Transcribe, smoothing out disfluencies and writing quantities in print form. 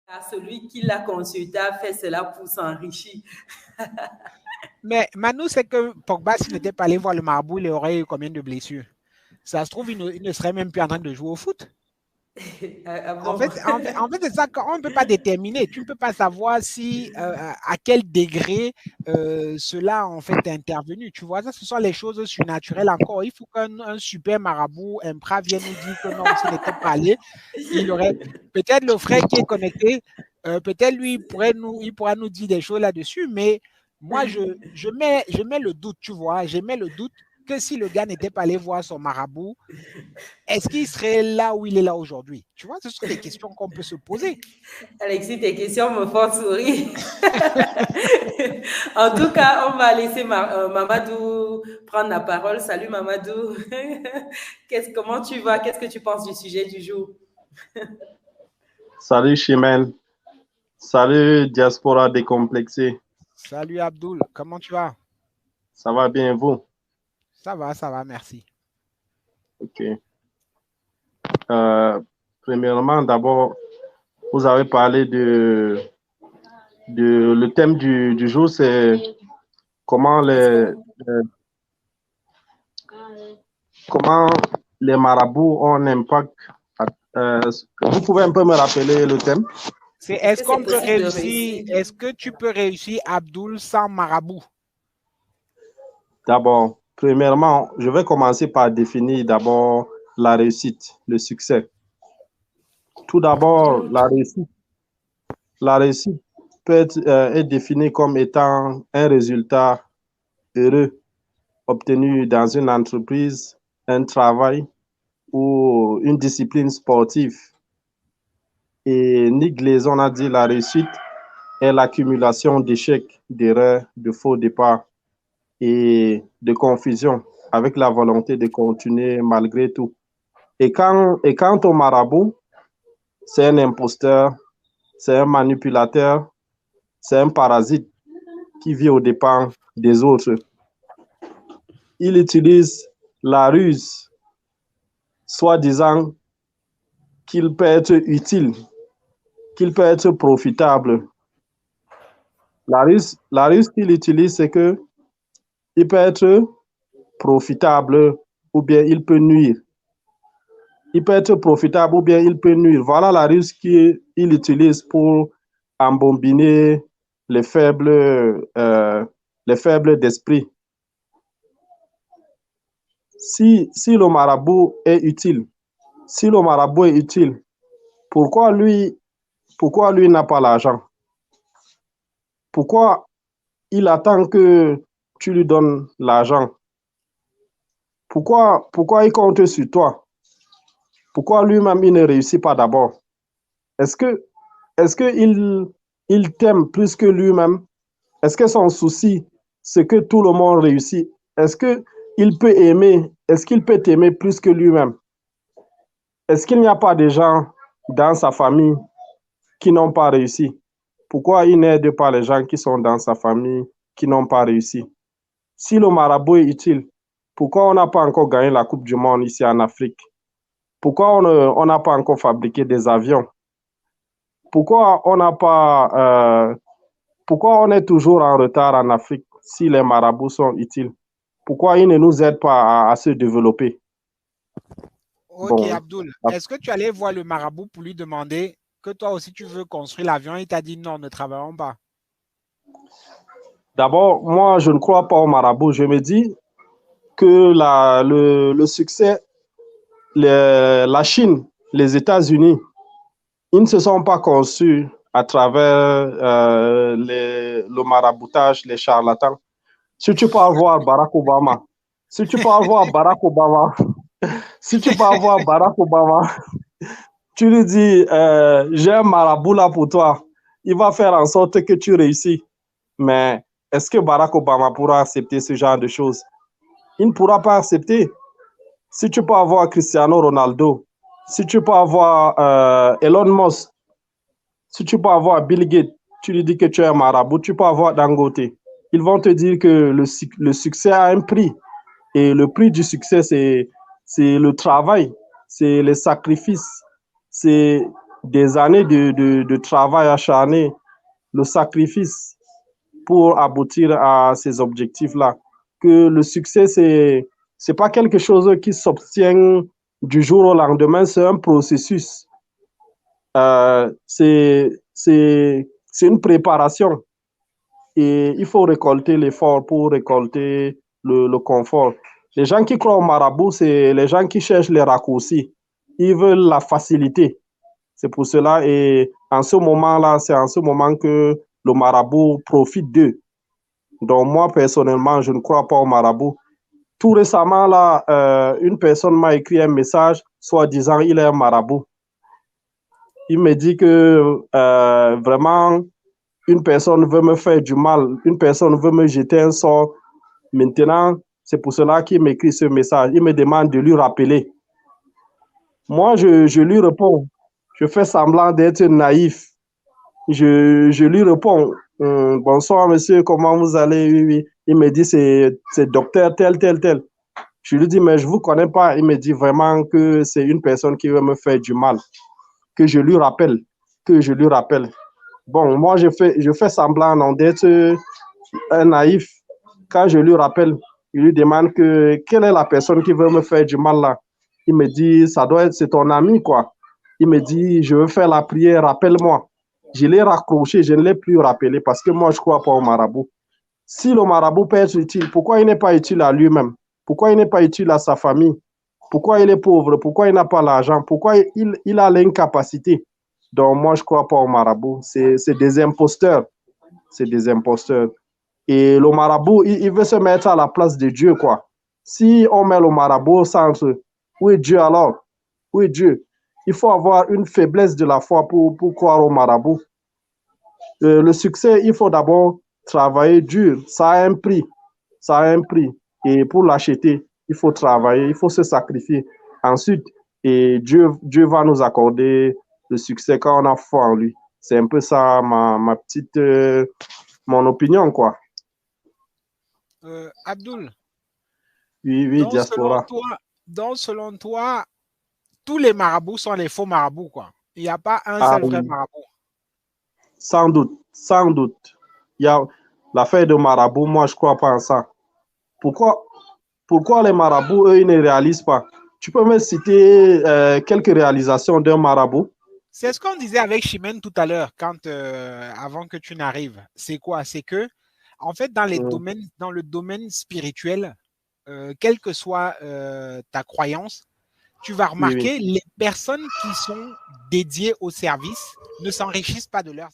car celui qui l'a consulté a fait cela pour s'enrichir. Mais Manu, c'est que Pogba, s'il n'était pas allé voir le marabout, il aurait eu combien de blessures? Ça se trouve, il ne serait même plus en train de jouer au foot. En Bon. fait, c'est ça qu'on ne peut pas déterminer. Tu ne peux pas savoir si, à quel degré cela en fait est intervenu. Tu vois, ça, ce sont les choses surnaturelles encore. Il faut qu'un super marabout, un prat vienne nous dire que non, s'il n'était pas allé, il aurait peut-être le frère qui est connecté, peut-être lui, il pourra nous dire des choses là-dessus, mais moi, je mets le doute, tu vois, je mets le doute que si le gars n'était pas allé voir son marabout, est-ce qu'il serait là où il est là aujourd'hui? Tu vois, ce sont des questions qu'on peut se poser. Alexis, tes questions me font sourire. En tout cas, on va laisser Mamadou prendre la parole. Salut Mamadou. Comment tu vas? Qu'est-ce que tu penses du sujet du jour? Salut Chimène. Salut Diaspora décomplexée. Salut Abdoul, comment tu vas? Ça va bien, vous? Ça va, merci. Ok. Premièrement, d'abord, vous avez parlé le thème du jour, c'est comment les marabouts ont un impact. Vous pouvez un peu me rappeler le thème? Est-ce qu'on peut réussir? Est-ce que tu peux réussir, Abdoul, sans marabout? D'abord, premièrement, je vais commencer par définir d'abord la réussite, le succès. Tout d'abord, la réussite peut être définie comme étant un résultat heureux obtenu dans une entreprise, un travail ou une discipline sportive. Et Nick Gleason a dit la réussite est l'accumulation d'échecs, d'erreurs, de faux départs et de confusion avec la volonté de continuer malgré tout. Et quant au marabout, c'est un imposteur, c'est un manipulateur, c'est un parasite qui vit aux dépens des autres. Il utilise la ruse, soi-disant qu'il peut être utile, qu'il peut être profitable. La ruse qu'il utilise, c'est que il peut être profitable ou bien il peut nuire. Il peut être profitable ou bien il peut nuire. Voilà la ruse qu'il utilise pour embobiner les faibles d'esprit. Si le marabout est utile, pourquoi lui n'a pas l'argent? Pourquoi il attend que tu lui donnes l'argent? Pourquoi il compte sur toi? Pourquoi lui-même il ne réussit pas d'abord? Est-ce que il t'aime plus que lui-même? Est-ce que son souci, c'est que tout le monde réussit? Est-ce qu'il peut aimer? Est-ce qu'il peut t'aimer plus que lui-même? Est-ce qu'il n'y a pas de gens dans sa famille qui n'ont pas réussi? Pourquoi il n'aide pas les gens qui sont dans sa famille qui n'ont pas réussi? Si le marabout est utile, pourquoi on n'a pas encore gagné la Coupe du Monde ici en Afrique? Pourquoi on n'a pas encore fabriqué des avions? Pourquoi on est toujours en retard en Afrique si les marabouts sont utiles? Pourquoi ils ne nous aident pas à se développer? Ok, bon. Abdoul, est-ce que tu allais voir le marabout pour lui demander que toi aussi tu veux construire l'avion? Il t'a dit non, ne travaillons pas. D'abord, moi, je ne crois pas au marabout. Je me dis que le succès, la Chine, les États-Unis, ils ne se sont pas conçus à travers le maraboutage, les charlatans. Si tu peux avoir Barack Obama, si tu peux avoir Barack Obama, tu lui dis, j'ai un marabout là pour toi, il va faire en sorte que tu réussis. Mais est-ce que Barack Obama pourra accepter ce genre de choses? Il ne pourra pas accepter. Si tu peux avoir Cristiano Ronaldo, si tu peux avoir Elon Musk, si tu peux avoir Bill Gates, tu lui dis que tu es un marabout, tu peux avoir Dangote. Ils vont te dire que le succès a un prix. Et le prix du succès, c'est le travail, c'est les sacrifices, c'est des années de travail acharné, le sacrifice pour aboutir à ces objectifs-là. Que le succès, c'est pas quelque chose qui s'obtient du jour au lendemain, c'est un processus. C'est une préparation. Et il faut récolter l'effort pour récolter le confort. Les gens qui croient au marabout, c'est les gens qui cherchent les raccourcis. Ils veulent la facilité. C'est pour cela, et en ce moment-là, c'est en ce moment que le marabout profite d'eux. Donc moi, personnellement, je ne crois pas au marabout. Tout récemment, là, une personne m'a écrit un message, soi-disant, il est un marabout. Il me dit que vraiment, une personne veut me faire du mal, une personne veut me jeter un sort. Maintenant, c'est pour cela qu'il m'écrit ce message. Il me demande de lui rappeler. Moi, je lui réponds. Je fais semblant d'être naïf. Je lui réponds. Bonsoir, monsieur, comment vous allez? Oui, oui. Il me dit, c'est docteur tel, tel, tel. Je lui dis, mais je ne vous connais pas. Il me dit vraiment que c'est une personne qui veut me faire du mal. Que je lui rappelle. Que je lui rappelle. Bon, moi, je fais semblant d'être un naïf. Quand je lui rappelle, je lui demande quelle est la personne qui veut me faire du mal là. Il me dit, ça doit être, c'est ton ami, quoi. Il me dit, je veux faire la prière, rappelle-moi. Je l'ai raccroché, je ne l'ai plus rappelé parce que moi, je ne crois pas au marabout. Si le marabout peut être utile, pourquoi il n'est pas utile à lui-même? Pourquoi il n'est pas utile à sa famille? Pourquoi il est pauvre? Pourquoi il n'a pas l'argent? Pourquoi il a l'incapacité? Donc, moi, je ne crois pas au marabout. C'est des imposteurs. C'est des imposteurs. Et le marabout, il veut se mettre à la place de Dieu, quoi. Si on met le marabout au centre, où est Dieu alors? Où est Dieu? Il faut avoir une faiblesse de la foi pour croire au marabout. Le succès, il faut d'abord travailler dur. Ça a un prix. Ça a un prix. Et pour l'acheter, il faut travailler, il faut se sacrifier. Ensuite, et Dieu va nous accorder le succès quand on a foi en lui. C'est un peu ça ma petite, mon opinion, quoi. Abdul, Oui, diaspora. selon toi, tous les marabouts sont les faux marabouts, quoi. Il n'y a pas un seul vrai marabout. Sans doute, sans doute. Il y a l'affaire de marabout, moi, je ne crois pas en ça. Pourquoi les marabouts, eux, ils ne réalisent pas? Tu peux me citer quelques réalisations d'un marabout? C'est ce qu'on disait avec Chimène tout à l'heure, avant que tu n'arrives. C'est quoi? C'est que, en fait, dans le domaine spirituel, quelle que soit ta croyance, tu vas remarquer, les personnes qui sont dédiées au service ne s'enrichissent pas de leur